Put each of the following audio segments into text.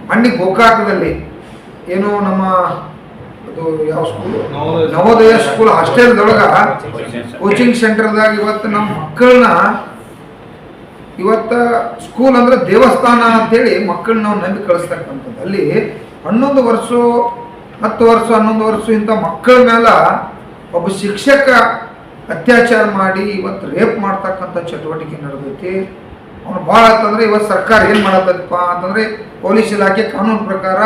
ಮಣ್ಣಿ ಗೋಕಾಕದಲ್ಲಿ ಏನು ನಮ್ಮ ಅದು ಯಾವ ಸ್ಕೂಲ್ ನವೋದಯ ಸ್ಕೂಲ್ ಹಾಸ್ಟೆಲ್ದೊಳಗ ಕೋಚಿಂಗ್ ಸೆಂಟರ್ದಾಗ ಇವತ್ತು ನಮ್ಮ ಮಕ್ಕಳನ್ನ ಇವತ್ತ ಸ್ಕೂಲ್ ಅಂದ್ರೆ ದೇವಸ್ಥಾನ ಅಂತೇಳಿ ಮಕ್ಕಳನ್ನ ನಾವು ನಂಬಿ ಕಳಿಸ್ತಕ್ಕಂಥದ್ದು. ಅಲ್ಲಿ 11 ವರ್ಷ 10 ವರ್ಷ 11 ವರ್ಷ ಇಂಥ ಮಕ್ಕಳ ಮೇಲೆ ಒಬ್ಬ ಶಿಕ್ಷಕ ಅತ್ಯಾಚಾರ ಮಾಡಿ ಇವತ್ತು ರೇಪ್ ಮಾಡ್ತಕ್ಕಂಥ ಚಟುವಟಿಕೆ ನಡೆದೈತಿ. ಅವನು ಭಾಳ ಅಂತಂದ್ರೆ ಇವತ್ತು ಸರ್ಕಾರ ಏನು ಮಾಡತ್ತಪ್ಪ ಅಂತಂದ್ರೆ ಪೊಲೀಸ್ ಇಲಾಖೆ ಕಾನೂನು ಪ್ರಕಾರ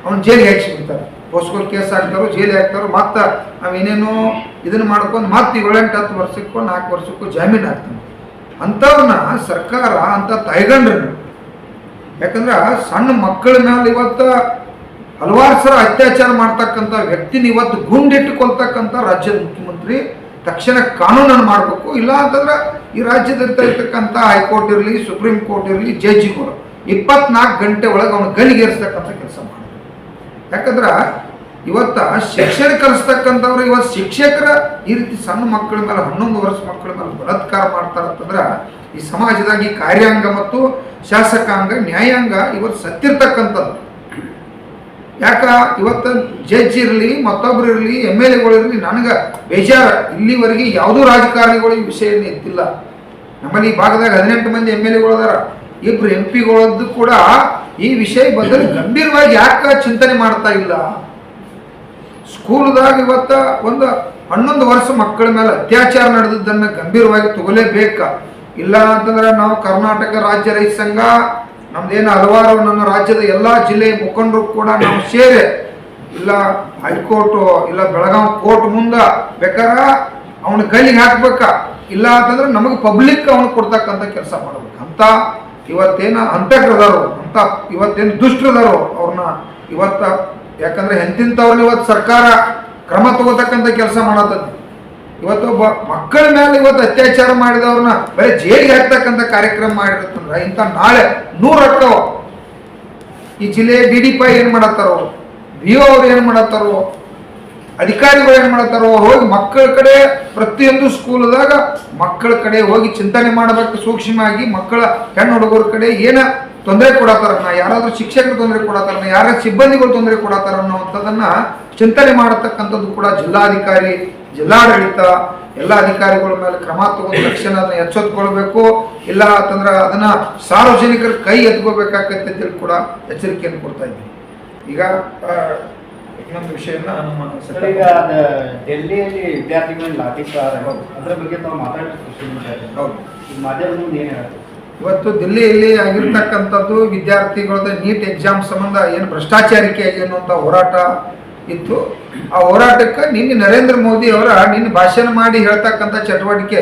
ಅವ್ನು ಜೈಲಿಗೆ ಹಾಕಿಸ್ಬಿಡ್ತಾರೆ. ಪೋಸ್ಕೋ ಕೇಸ್ ಹಾಕ್ತಾರೋ ಜೈಲಿಗೆ ಹಾಕ್ತಾರೋ ಮತ್ತೆ ನಾವೇನೇನೋ ಇದನ್ನು ಮಾಡ್ಕೊಂಡು ಮತ್ತೆ 7-8-10 ವರ್ಷಕ್ಕೂ 4 ವರ್ಷಕ್ಕೂ ಜಾಮೀನು ಹಾಕ್ತಾನೆ. ಅಂಥವ್ರನ್ನ ಸರ್ಕಾರ ಅಂತ ತೈಗಂಡ್ರನ್ನು, ಯಾಕಂದ್ರೆ ಸಣ್ಣ ಮಕ್ಕಳ ಮೇಲೆ ಇವತ್ತು ಹಲವಾರು ಸಲ ಅತ್ಯಾಚಾರ ಮಾಡ್ತಕ್ಕಂಥ ವ್ಯಕ್ತಿನ ಇವತ್ತು ಗುಂಡಿಟ್ಟುಕೊಳ್ತಕ್ಕಂಥ ರಾಜ್ಯದ ಮುಖ್ಯಮಂತ್ರಿ ತಕ್ಷಣ ಕಾನೂನನ್ನು ಮಾಡಬೇಕು. ಇಲ್ಲ ಅಂತಂದ್ರೆ ಈ ರಾಜ್ಯದಲ್ಲಿರ್ತಕ್ಕಂಥ ಹೈಕೋರ್ಟ್ ಇರಲಿ, ಸುಪ್ರೀಂ ಕೋರ್ಟ್ ಇರಲಿ, ಜಡ್ಜಿಗಳು 24 ಗಂಟೆ ಒಳಗೆ ಅವನು ಗಲ್ಲಿಗೇರಿಸ್ತಕ್ಕಂಥ ಕೆಲಸ ಮಾಡಬೇಕು. ಯಾಕಂದ್ರೆ ಇವತ್ತ ಶಿಕ್ಷಣ ಕಲಿಸ್ತಕ್ಕಂಥವ್ರು ಇವತ್ತು ಶಿಕ್ಷಕರ ಈ ರೀತಿ ಸಣ್ಣ ಮಕ್ಕಳ ಮೇಲೆ 11 ವರ್ಷ ಮಕ್ಕಳ ಮೇಲೆ ಬಲಾತ್ಕಾರ ಮಾಡ್ತಾರಂತಂದ್ರೆ ಈ ಸಮಾಜದಾಗ ಈ ಕಾರ್ಯಾಂಗ ಮತ್ತು ಶಾಸಕಾಂಗ ನ್ಯಾಯಾಂಗ ಇವತ್ತು ಸತ್ತಿರ್ತಕ್ಕಂಥದ್ದು. ಯಾಕ ಇವತ್ತು ಜಡ್ಜ್ ಇರಲಿ, ಮತ್ತೊಬ್ರು ಇರಲಿ, MLA ಇರಲಿ, ನನಗೆ ಬೇಜಾರ ಇಲ್ಲಿವರೆಗೆ ಯಾವುದೂ ರಾಜಕಾರಣಿಗಳು ಈ ವಿಷಯವನ್ನು ಎತ್ತಿಲ್ಲ. ನಮ್ಮಲ್ಲಿ ಈ ಭಾಗದಾಗ 18 ಮಂದಿ MLA ಅದಾರ, 2 MP ಕೂಡ ಈ ವಿಷಯ ಬದಲು ಗಂಭೀರವಾಗಿ ಯಾಕೆ ಚಿಂತನೆ ಮಾಡ್ತಾ ಇಲ್ಲ. ಸ್ಕೂಲ್ದಾಗ ಇವತ್ತ ಒಂದು 11 ವರ್ಷ ಮಕ್ಕಳ ಮೇಲೆ ಅತ್ಯಾಚಾರ ನಡೆದದ್ದನ್ನು ಗಂಭೀರವಾಗಿ ತಗೊಳ್ಳೇಬೇಕ. ಇಲ್ಲ ಅಂತಂದ್ರೆ ನಾವು ಕರ್ನಾಟಕ ರಾಜ್ಯ ರೈತ ಸಂಘ ನಮ್ದೇನು ಹಲವಾರು ನನ್ನ ರಾಜ್ಯದ ಎಲ್ಲ ಜಿಲ್ಲೆಯ ಮುಖಂಡರು ಕೂಡ ನಾವು ಸೇರಿ ಇಲ್ಲ ಹೈಕೋರ್ಟು ಇಲ್ಲ ಬೆಳಗಾವಿ ಕೋರ್ಟ್ ಮುಂದೆ ಬೇಕಾರ ಅವನ ಕೈಲಿಗೆ ಹಾಕ್ಬೇಕ. ಇಲ್ಲ ಅಂತಂದ್ರೆ ನಮಗೆ ಪಬ್ಲಿಕ್ ಅವನು ಕೊಡ್ತಕ್ಕಂಥ ಕೆಲಸ ಮಾಡ್ಬೇಕು. ಅಂತ ಇವತ್ತೇನು ಅಂತಕ್ರದಾರು ಅಂತ ಇವತ್ತೇನು ದುಷ್ಟರದಾರು ಅವ್ರನ್ನ ಇವತ್ತ ಯಾಕಂದ್ರೆ ಎಂತಿಂಥವ್ರನ್ನ ಇವತ್ತು ಸರ್ಕಾರ ಕ್ರಮ ತಗೋತಕ್ಕಂಥ ಕೆಲಸ ಮಾಡತ್ತದ. ಇವತ್ತೊಬ್ಬ ಮಕ್ಕಳ ಮೇಲೆ ಇವತ್ತು ಅತ್ಯಾಚಾರ ಮಾಡಿದವ್ರನ್ನ ಬರೀ ಜೈಲಿಗೆ ಹಾಕ್ತಕ್ಕಂಥ ಕಾರ್ಯಕ್ರಮ ಮಾಡಿರುತ್ತಂದ್ರೆ ಇಂಥ ನಾಳೆ 100 ಅಕ್ಕವ ಈ ಜಿಲ್ಲೆ DDP ಏನು ಮಾಡತ್ತಾರೋ, BO ಅವ್ರು ಏನು ಮಾಡತ್ತಾರೋ, ಅಧಿಕಾರಿಗಳು ಏನು ಮಾಡತ್ತಾರೋ, ಹೋಗಿ ಮಕ್ಕಳ ಕಡೆ ಪ್ರತಿಯೊಂದು ಸ್ಕೂಲ್ದಾಗ ಮಕ್ಕಳ ಕಡೆ ಹೋಗಿ ಚಿಂತನೆ ಮಾಡಬೇಕು. ಸೂಕ್ಷ್ಮವಾಗಿ ಮಕ್ಕಳ ಹೆಣ್ಣು ಹುಡುಗರ ಕಡೆ ಏನ ತೊಂದರೆ ಕೊಡತ್ತಾರನ್ನ, ಯಾರಾದ್ರೂ ಶಿಕ್ಷಕರು ತೊಂದರೆ ಕೊಡತ್ತಾರನ್ನ, ಯಾರ ಸಿಬ್ಬಂದಿಗಳು ತೊಂದರೆ ಕೊಡತ್ತಾರ ಅನ್ನೋವಂಥದ್ದನ್ನ ಚಿಂತನೆ ಮಾಡತಕ್ಕಂಥದ್ದು ಕೂಡ ಜಿಲ್ಲಾಧಿಕಾರಿ, ಜಿಲ್ಲಾಡಳಿತ ಎಲ್ಲ ಅಧಿಕಾರಿಗಳ ಮೇಲೆ ಕ್ರಮ ತಗೊಂಡು ತಕ್ಷಣ ಅದನ್ನ ಎಚ್ಚೆತ್ತುಕೊಳ್ಬೇಕು. ಇಲ್ಲ ಅಂತಂದ್ರೆ ಅದನ್ನ ಸಾರ್ವಜನಿಕರ ಕೈ ಎತ್ಕೋಬೇಕಾಗತ್ತೆ ಅಂತೇಳಿ ಕೂಡ ಎಚ್ಚರಿಕೆಯನ್ನು ಕೊಡ್ತಾ ಇದ್ದೀವಿ. ಈಗ ಇನ್ನೊಂದು ವಿಷಯನ ನಮ್ಮ ಈಗ ಡೆಲ್ಲಿಯಲ್ಲಿ ವಿದ್ಯಾರ್ಥಿಗಳ ಲಾಠಿಚಾರ್ಜ್ ಅದರ ಬಗ್ಗೆ ತಾವು ಮಾತಾಡ್ತಾರೆ. ಹೌದು, ಈಗ ಮಾಧ್ಯಮದಿಂದ ಏನು ಹೇಳ್ತಾರೆ? ಇವತ್ತು ದಿಲ್ಲಿಯಲ್ಲಿ ಆಗಿರ್ತಕ್ಕಂಥದ್ದು ವಿದ್ಯಾರ್ಥಿಗಳದ ನೀಟ್ ಎಕ್ಸಾಮ್ ಸಂಬಂಧ ಏನು ಭ್ರಷ್ಟಾಚಾರಿಕೆ ಅನ್ನುವಂಥ ಹೋರಾಟ ಇತ್ತು. ಆ ಹೋರಾಟಕ್ಕೆ ನಿನ್ನೆ ನರೇಂದ್ರ ಮೋದಿ ಅವರ ನಿನ್ನೆ ಭಾಷಣ ಮಾಡಿ ಹೇಳ್ತಕ್ಕಂಥ ಚಟುವಟಿಕೆ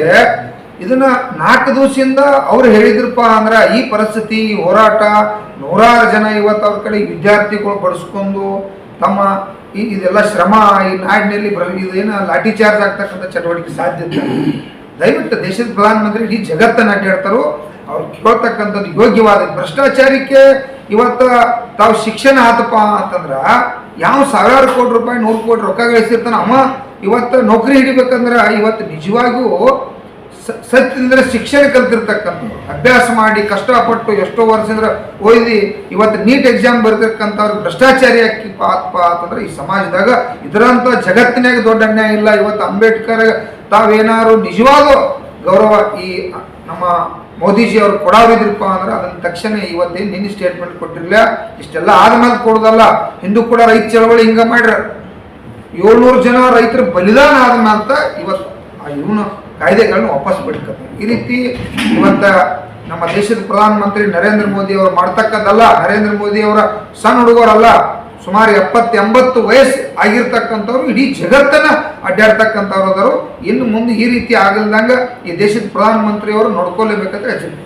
ಇದನ್ನ 4 ದಿವಸದಿಂದ ಅವ್ರು ಹೇಳಿದ್ರಪ್ಪ ಅಂದ್ರೆ ಈ ಪರಿಸ್ಥಿತಿ, ಈ ಹೋರಾಟ 100 ಜನ ಇವತ್ತು ಅವ್ರ ಕಡೆ ವಿದ್ಯಾರ್ಥಿಗಳು ಬಡಿಸ್ಕೊಂಡು ತಮ್ಮ ಇದೆಲ್ಲ ಶ್ರಮ ಈ ನಾಡಿನಲ್ಲಿ ಇದೇನು ಲಾಠಿ ಚಾರ್ಜ್ ಆಗ್ತಕ್ಕಂಥ ಚಟುವಟಿಕೆ ಸಾಧ್ಯತೆ. ದಯವಿಟ್ಟು ದೇಶದ ಪ್ರಧಾನಮಂತ್ರಿ ಇಡೀ ಜಗತ್ತನ್ನು ಅಡ್ಡಾಡ್ತಾರೋ ಅವ್ರು ಕೇಳ್ತಕ್ಕಂಥದ್ದು ಯೋಗ್ಯವಾದ ಭ್ರಷ್ಟಾಚಾರಕ್ಕೆ ಇವತ್ತು ತಾವು ಶಿಕ್ಷಣ ಆತಪ್ಪ ಅಂತಂದ್ರ ಯಾವ 1000 ಕೋಟಿ ರೂಪಾಯಿ 100 ಕೋಟಿ ರೊಕ್ಕ ಗಳಿಸಿರ್ತಾನ ಅವ ಇವತ್ತು ನೌಕರಿ ಹಿಡಿಬೇಕಂದ್ರೆ ಇವತ್ತು ನಿಜವಾಗಿಯೂ ಸತ್ಯದಿಂದ ಶಿಕ್ಷಣ ಕಲ್ತಿರ್ತಕ್ಕಂಥದ್ದು, ಅಭ್ಯಾಸ ಮಾಡಿ ಕಷ್ಟಪಟ್ಟು ಎಷ್ಟೋ ವರ್ಷದಿಂದ ಓದಿ ಇವತ್ತು ನೀಟ್ ಎಕ್ಸಾಮ್ ಬರ್ತಿರ್ತಕ್ಕಂಥವ್ರು ಭ್ರಷ್ಟಾಚಾರಿ ಹಾಕಿಪ್ಪ ಅಂತಂದ್ರೆ ಈ ಸಮಾಜದಾಗ ಇದರಂತ ಜಗತ್ತಿನಾಗ ದೊಡ್ಡ ಅನ್ಯಾಯ ಇಲ್ಲ. ಇವತ್ತು ಅಂಬೇಡ್ಕರ್ ತಾವೇನಾದ್ರು ನಿಜವಾದ ಗೌರವ ಈ ನಮ್ಮ ಮೋದಿಜಿ ಅವ್ರು ಕೊಡಾವಿದ್ರಪ್ಪ ಅಂದ್ರೆ ಅದನ್ನ ತಕ್ಷಣ ಇವತ್ತೇನು ನಿನ್ನೆ ಸ್ಟೇಟ್ಮೆಂಟ್ ಕೊಟ್ಟಿರಲಿಲ್ಲ. ಇಷ್ಟೆಲ್ಲ ಆದ್ಮೇಲೆ ಕೊಡೋದಲ್ಲ. ಹಿಂದೂ ಕೂಡ ರೈತ ಚಳವಳಿ ಹಿಂಗ ಮಾಡ್ರ 700 ಜನ ರೈತರ ಬಲಿದಾನ ಆದ್ಮೇಲೆ ಇವತ್ತು ಇವನು ಕಾಯ್ದೆಗಳನ್ನ ವಾಪಸ್ ಬಿಡ್ತಾರೆ. ಈ ರೀತಿ ಇವತ್ತ ನಮ್ಮ ದೇಶದ ಪ್ರಧಾನಮಂತ್ರಿ ನರೇಂದ್ರ ಮೋದಿ ಅವರು ಮಾಡ್ತಕ್ಕದ್ದಲ್ಲ. ನರೇಂದ್ರ ಮೋದಿ ಅವರ ಸಣ್ಣ ಹುಡುಗರಲ್ಲ, ಸುಮಾರು 70-80 ವಯಸ್ಸು ಆಗಿರ್ತಕ್ಕಂಥವ್ರು ಇಡೀ ಜಗತ್ತನ್ನ ಅಡ್ಡಾಡ್ತಕ್ಕಂಥವ್ರು ಅದಾರು. ಇನ್ನು ಮುಂದೆ ಈ ರೀತಿ ಆಗಲ್ದಂಗ ಈ ದೇಶದ ಪ್ರಧಾನಮಂತ್ರಿ ಅವರು ನೋಡ್ಕೊಳ್ಲೇಬೇಕಂತ ಹೇಳ್ತೀನಿ.